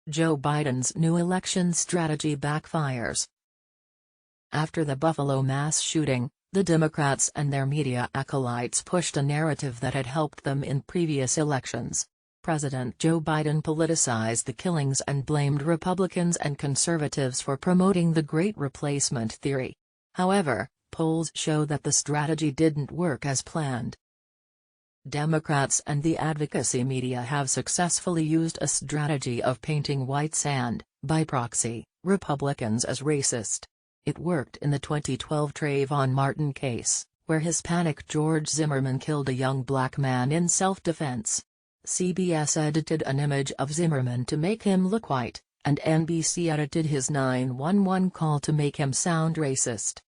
Joe Biden's new election strategy backfires. After the Buffalo mass shooting, the Democrats and their media acolytes pushed a narrative that had helped them in previous elections. President Joe Biden politicized the killings and blamed Republicans and conservatives for promoting the Great Replacement theory. However, polls show that the strategy didn't work as planned. Democrats and the advocacy media have successfully used a strategy of painting whites and, by proxy, Republicans as racist. It worked in the 2012 Trayvon Martin case, where Hispanic George Zimmerman killed a young black man in self-defense. CBS edited an image of Zimmerman to make him look white, and NBC edited his 911 call to make him sound racist.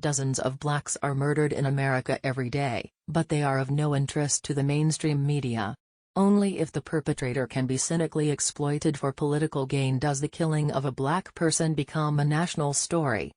Dozens of blacks are murdered in America every day, but they are of no interest to the mainstream media. Only if the perpetrator can be cynically exploited for political gain does the killing of a black person become a national story.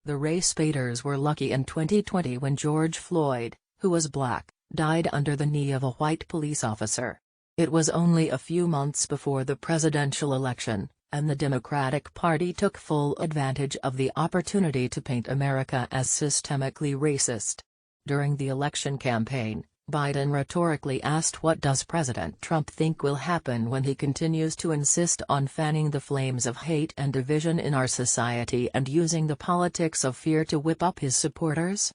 The race baiters were lucky in 2020 when George Floyd, who was black, died under the knee of a white police officer. It was only a few months before the presidential election, and the Democratic Party took full advantage of the opportunity to paint America as systemically racist. During the election campaign, Biden rhetorically asked, "What does President Trump think will happen when he continues to insist on fanning the flames of hate and division in our society and using the politics of fear to whip up his supporters?"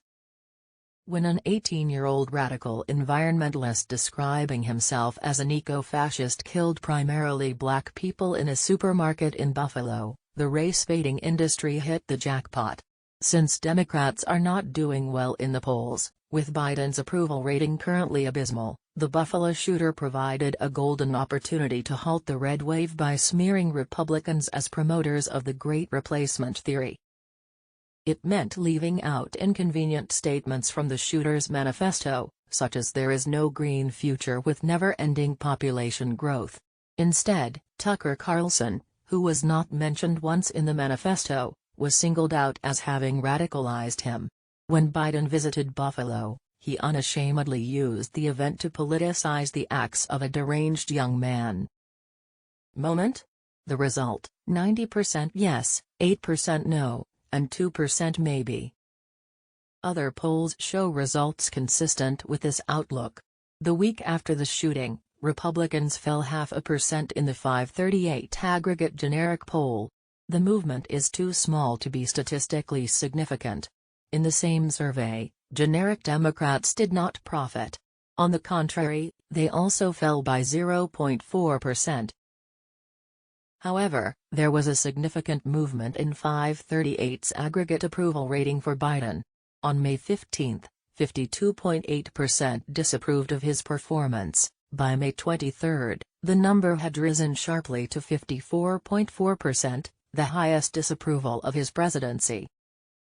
When an 18-year-old radical environmentalist describing himself as an eco-fascist killed primarily black people in a supermarket in Buffalo, the race-baiting industry hit the jackpot. Since Democrats are not doing well in the polls, with Biden's approval rating currently abysmal, the Buffalo shooter provided a golden opportunity to halt the red wave by smearing Republicans as promoters of the Great Replacement theory. It meant leaving out inconvenient statements from the shooter's manifesto, such as "there is no green future with never-ending population growth." Instead, Tucker Carlson, who was not mentioned once in the manifesto, was singled out as having radicalized him. When Biden visited Buffalo, he unashamedly used the event to politicize the acts of a deranged young man. Moment? The result: 90% yes, 8% no, and 2% maybe. Other polls show results consistent with this outlook. The week after the shooting, Republicans fell 0.5% in the 538 aggregate generic poll. The movement is too small to be statistically significant. In the same survey, generic Democrats did not profit. On the contrary, they also fell by 0.4%. However, there was a significant movement in 538's aggregate approval rating for Biden. On May 15, 52.8% disapproved of his performance. By May 23, the number had risen sharply to 54.4%, the highest disapproval of his presidency.